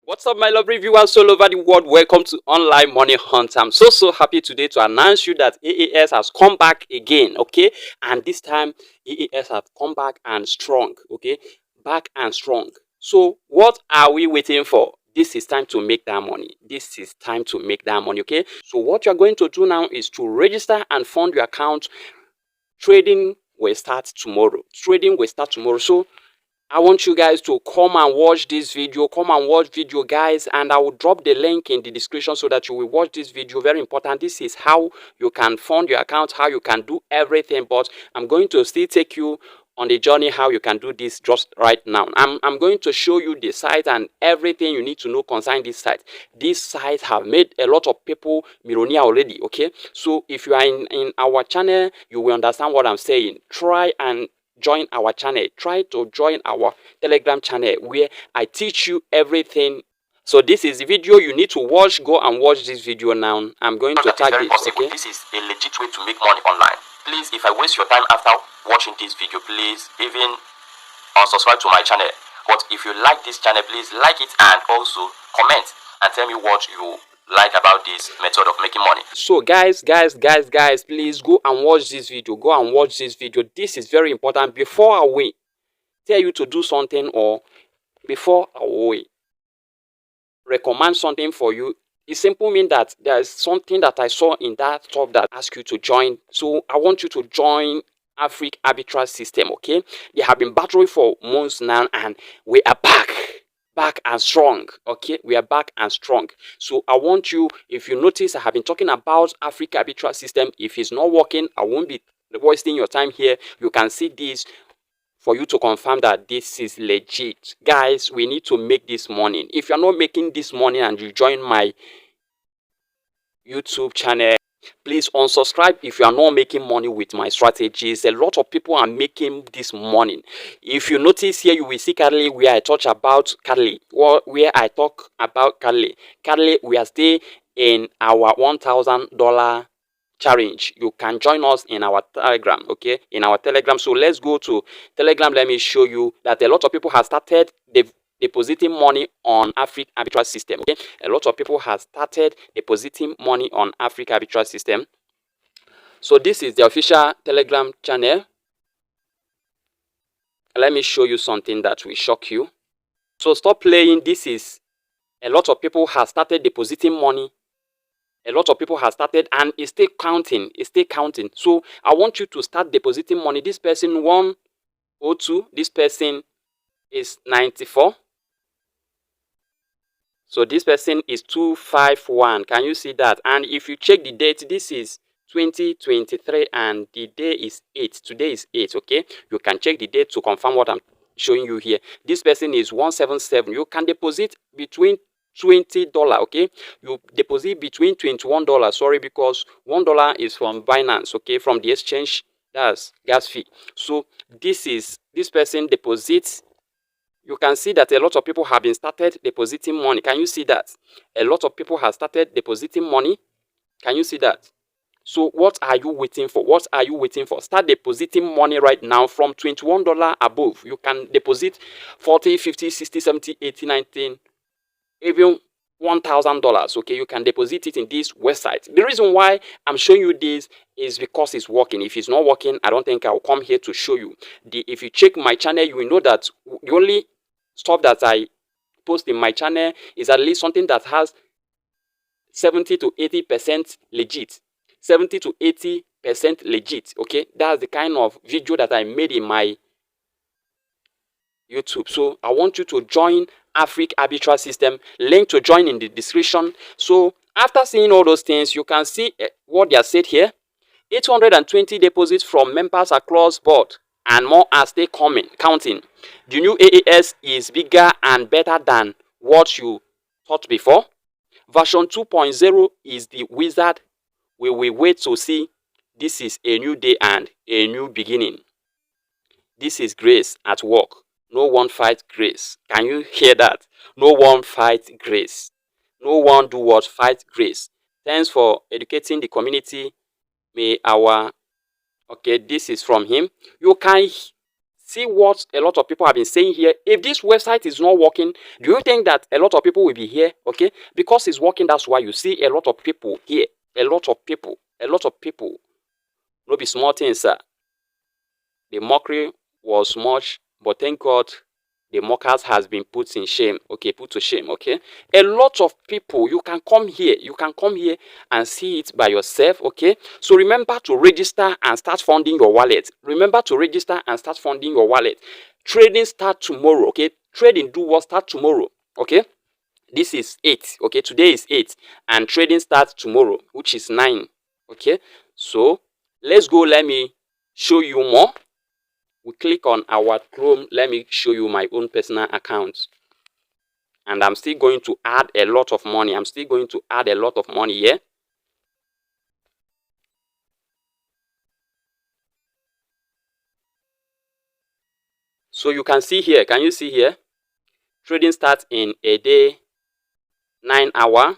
What's up, my lovely viewers all over the world? Welcome to Online Money Hunt. I'm so happy today to announce you that AAS has come back again, okay? And this time AAS have come back and strong, okay? Back and strong. So what are we waiting for? This is time to make that money. This is time to make that money, okay? So what you're going to do now is to register and fund your account. Trading will start tomorrow. Trading will start tomorrow. So I want you guys to come and watch this video. Come and watch video, guys, and I will drop the link in the description so that you will watch this video. Very important. This is how you can fund your account, how you can do everything, but I'm going to still take you on the journey how you can do this just right now. I'm going to show you the site and everything you need to know concerning this site. This site have made a lot of people millionaire already, okay? So if you are in our channel, you will understand what I'm saying. Try and join our channel. Try to join our Telegram channel where I teach you everything. So this is the video you need to watch. Go and watch this video now. I'm going to tag it, okay? This is a legit way to make money online. Please, if I waste your time after watching this video, please even unsubscribe to my channel. But if you like this channel, please like it and also comment and tell me what you like about this method of making money. So guys, please go and watch this video. Go and watch this video. This is very important. Before I will tell you to do something, or before I will recommend something for you, it simply means that there is something that I saw in that stuff that asks you to join. So I want you to join Afriq Arbitrage system, okay? They have been battling for months now and we are back and strong, okay? We are back and strong. So I want you, if you notice, I have been talking about Afriq Arbitrage system. If it's not working, I won't be wasting your time here. You can see this for you to confirm that this is legit. Guys, we need to make this money. If you're not making this money and you join my YouTube channel, please unsubscribe if you are not making money with my strategies. A lot of people are making this money. If you notice here, you will see currently where I talk about currently, we are still in our $1,000 challenge. You can join us in our Telegram, okay? In our Telegram. So let's go to Telegram. Let me show you that a lot of people have started depositing money on Afriq Arbitrage system, okay? A lot of people have started depositing money on Afriq Arbitrage system. So this is the official Telegram channel. Let me show you something that will shock you. So stop playing. This is a lot of people have started depositing money. A lot of people have started and it's still counting. It's still counting. So I want you to start depositing money. This person 102. This person is 94. So this person is 251. Can you see that? And if you check the date, this is 2023 and the day is 8. Today is 8, okay? You can check the date to confirm what I'm showing you here. This person is 177. You can deposit between $20, okay? You deposit between $21, sorry, because $1 is from Binance, okay? From the exchange, that's gas fee. So this person deposits. You can see that a lot of people have been started depositing money. Can you see that? A lot of people have started depositing money. Can you see that? So what are you waiting for? What are you waiting for? Start depositing money right now from $21 above. You can deposit 40, 50, 60, 70, 80, 90, even $1,000, okay? You can deposit it in this website. The reason why I'm showing you this is because it's working. If it's not working, I don't think I'll come here to show you. If you check my channel, you will know that the only stuff that I post in my channel is at least something that has 70 to 80% legit. 70 to 80% legit, okay? That's the kind of video that I made in my YouTube. So I want you to join Afriq Arbitrage system. Link to join in the description. So after seeing all those things, you can see what they are said here. 820 deposits from members across board and more are still counting. The new AAS is bigger and better than what you thought before. Version 2.0 is the wizard. We will wait to see. This is a new day and a new beginning. This is grace at work. No one fight grace. Can you hear that? No one fight grace. No one do what? Fight grace. Thanks for educating the community. May our... Okay, this is from him. You can See what a lot of people have been saying here. If this website is not working, do you think that a lot of people will be here? Okay, because it's working, that's why you see a lot of people here. A lot of people. No be small things, sir. The mockery was much, but thank God the mockers has been put in shame. Okay, put to shame. Okay, a lot of people, you can come here and see it by yourself. Okay, so remember to register and start funding your wallet. Trading start tomorrow. Okay, trading do what start tomorrow. Okay, this is 8. Okay, today is 8 and trading starts tomorrow, which is 9. Okay, so let's go. Let me show you more. We click on our Chrome. Let me show you my own personal account. And I'm still going to add a lot of money. Here. So you can see here. Can you see here? Trading starts in a day, 9 hour.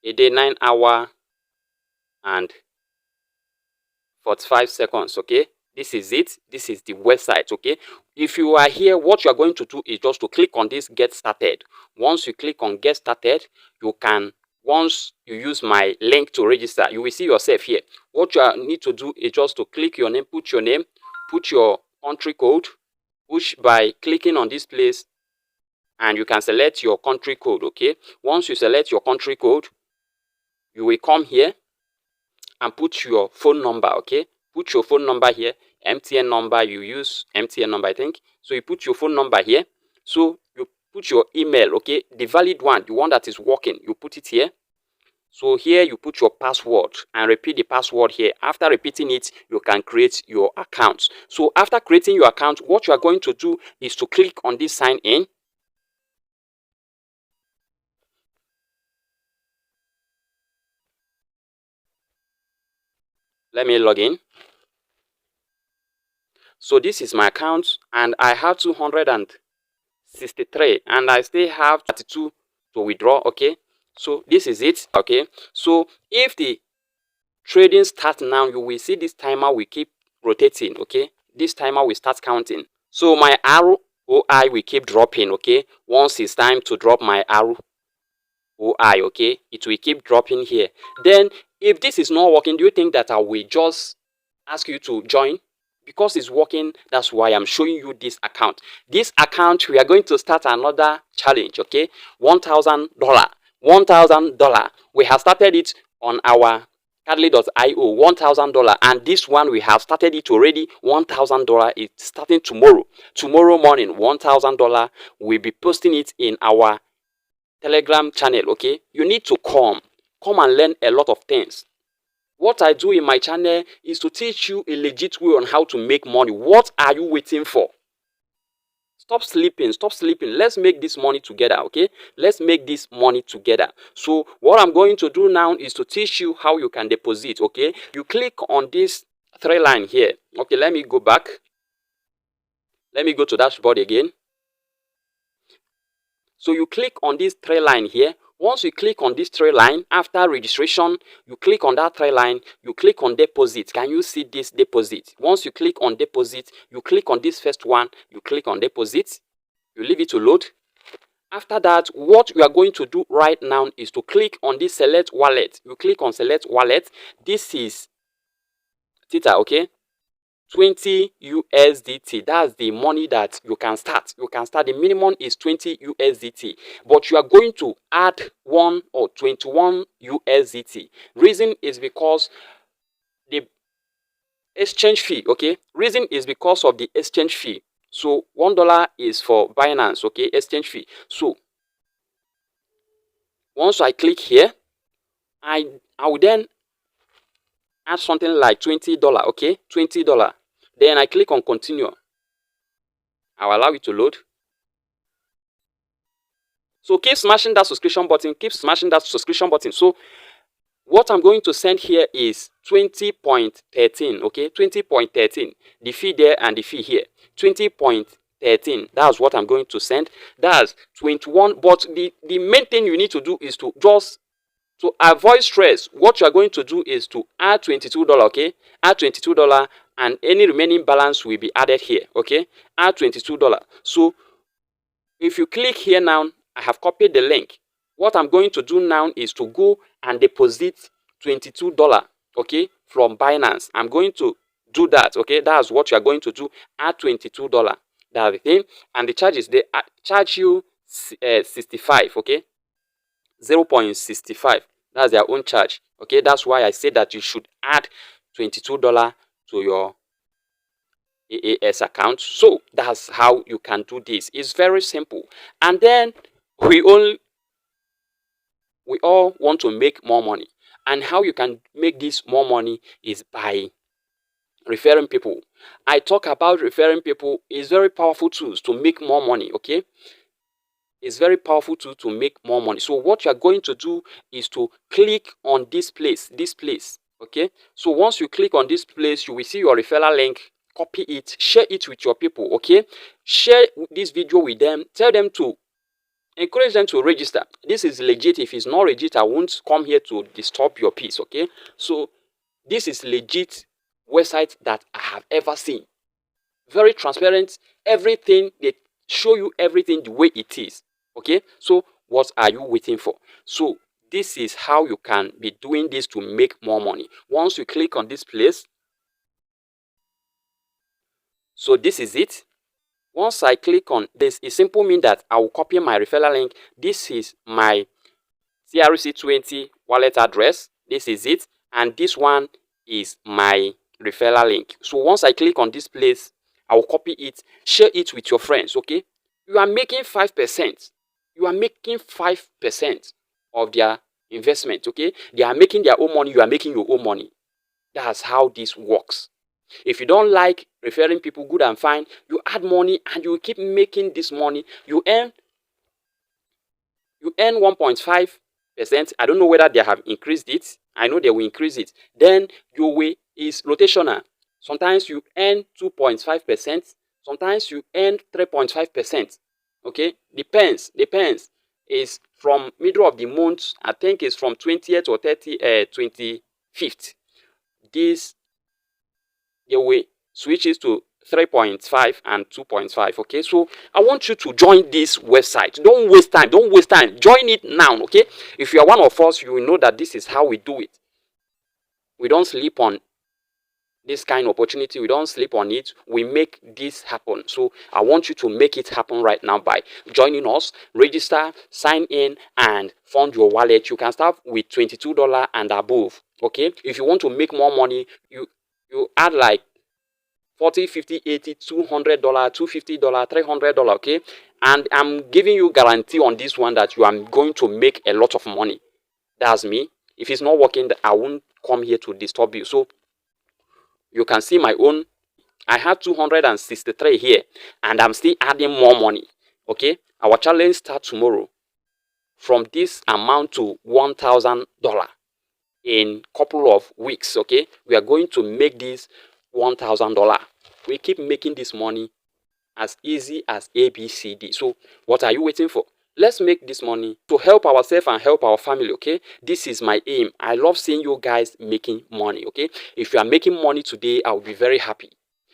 A day, 9 hour and 45 seconds. Okay. This is it. This is the website. Okay. If you are here, what you are going to do is just to click on this get started. Once you click on get started, you can, once you use my link to register, you will see yourself here. What you need to do is just to click your name, put your country code, push by clicking on this place, and you can select your country code. Okay. Once you select your country code, you will come here and put your phone number. Okay. Put your phone number here. MTN number, you use MTN number, I think. So you put your phone number here. So you put your email, okay, the valid one, the one that is working, you put it here. So here you put your password and repeat the password here. After repeating it, you can create your account. So after creating your account, what you are going to do is to click on this sign in. Let me log in. So this is my account and I have 263 and I still have 32 to withdraw. Okay, so this is it. Okay, so if the trading starts now, you will see this timer will keep rotating. Okay, this timer will start counting. So my ROI will keep dropping. Okay, once it's time to drop my ROI, okay, it will keep dropping here. Then if this is not working, do you think that I will just ask you to join? Because it's working, that's why I'm showing you this account. This account, we are going to start another challenge. Okay, $1,000. $1,000. We have started it on our Cardly.io, $1,000, and this one we have started it already. $1,000 is starting tomorrow morning. $1,000. We'll be posting it in our Telegram channel. Okay, you need to come and learn a lot of things. What I do in my channel is to teach you a legit way on how to make money. What are you waiting for? Stop sleeping. Let's make this money together. Okay, let's make this money together. So what I'm going to do now is to teach you how you can deposit. Okay, you click on this 3 line here. Okay, let me go back. Let me go to dashboard again. So you click on this 3 line here. Once you click on this 3 line, after registration, you click on that 3 line, you click on deposit. Can you see this deposit? Once you click on deposit, you click on this first one, you click on deposit, you leave it to load. After that, what we are going to do right now is to click on this select wallet. You click on select wallet. This is Theta, okay? 20 USDT. That's the money that you can start. The minimum is 20 USDT, but you are going to add 1 or 21 USDT. Reason is because the exchange fee. Okay, reason is because of the exchange fee. So $1 is for Binance. Okay, exchange fee. So once I click here, I will then add something like $20. Okay, $20. Then I click on continue. I'll allow it to load. So keep smashing that subscription button. So what I'm going to send here is 20.13. Okay, 20.13. The fee there and the fee here. 20.13. That's what I'm going to send. That's 21. But the main thing you need to do is to just to avoid stress. What you are going to do is to add $22. Okay, add $22 and any remaining balance will be added here. Okay, add $22. So if you click here now, I have copied the link. What I'm going to do now is to go and deposit $22, okay, from Binance. I'm going to do that, okay. That's what you are going to do. Add $22. That's the thing. And the charges, they charge you 65, okay, 0.65. That's their own charge, okay. That's why I say that you should add $22 to your AAS account. So that's how you can do this. It's very simple. And then we all want to make more money. And how you can make this more money is by referring people. I talk about referring people is very powerful tools to make more money, okay. It's very powerful tool to make more money. So what you are going to do is to click on this place, okay. So once you click on this place, you will see your referral link. Copy it, share it with your people, okay. Share this video with them. Tell them to encourage them to register. This is legit. If it's not legit, I won't come here to disturb your peace, okay. So this is legit website that I have ever seen. Very transparent. Everything, they show you everything the way it is, okay. So what are you waiting for? So this is how you can be doing this to make more money. Once you click on this place, so this is it. Once I click on this, it simply means that I will copy my referral link. This is my TRC20 wallet address. This is it. And this one is my referral link. So once I click on this place, I will copy it, share it with your friends, okay. You are making 5%. You are making 5% of their investment, okay. They are making their own money. You are making your own money. That's how this works. If you don't like referring people, good and fine. You add money and you keep making this money. You earn 1.5%. I don't know whether they have increased it. I know they will increase it. Then your way is rotational. Sometimes you earn 2.5%. Sometimes you earn 3.5%. Okay, depends. It's from middle of the month. I think it's from 20th or 25th. This your way switches to 3.5 and 2.5. okay. So I want you to join this website. Don't waste time. Join it now, okay. If you are one of us, you will know that this is how we do it. We don't sleep on this kind of opportunity. We don't sleep on it. We make this happen. So I want you to make it happen right now by joining us. Register, sign in, and fund your wallet. You can start with $22 and above, okay. If you want to make more money, you add like $40, $50, $80, $200, $250, $300, okay. And I'm giving you guarantee on this one that you are going to make a lot of money. That's me. If it's not working, I won't come here to disturb you. So you can see my own. I have 263 here, and I'm still adding more money, okay. Our challenge starts tomorrow from this amount to $1,000 in couple of weeks, okay. We are going to make this $1,000. We keep making this money as easy as ABCD. So what are you waiting for? Let's make this money to help ourselves and help our family, okay. This is my aim. I love seeing you guys making money, okay. If you are making money today, I will be very happy.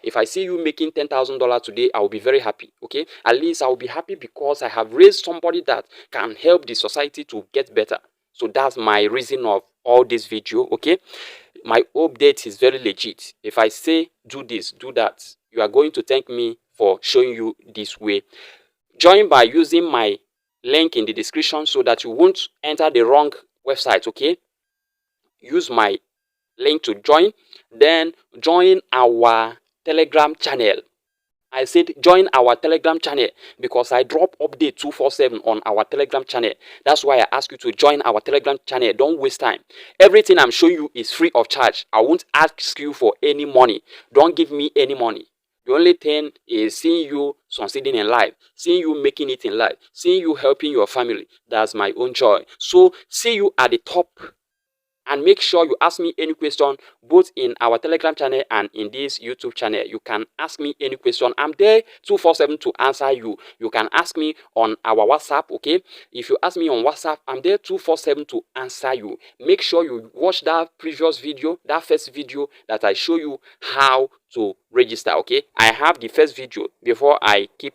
If I see you making $10,000 today, I will be very happy, okay. At least I will be happy because I have raised somebody that can help the society to get better. So that's my reason of all this video, okay. My update is very legit. If I say do this, do that, you are going to thank me for showing you this way. Join by using my link in the description so that you won't enter the wrong website, okay. Use my link to join. Then join our Telegram channel. I said join our Telegram channel because I drop update 247 on our Telegram channel. That's why I ask you to join our Telegram channel. Don't waste time. Everything I'm showing you is free of charge. I won't ask you for any money. Don't give me any money. The only thing is seeing you succeeding in life, seeing you making it in life, seeing you helping your family. That's my own joy. So see you at the top And make sure you ask me any question both in our Telegram channel and in this YouTube channel. You can ask me any question. I'm there 247 to answer you. You can ask me on our WhatsApp, okay? If you ask me on WhatsApp, I'm there 247 to answer you. Make sure you watch that previous video, that first video that I show you how to register, okay? I have the first video before I keep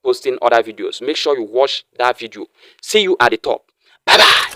posting other videos. Make sure you watch that video. See you at the top. Bye bye.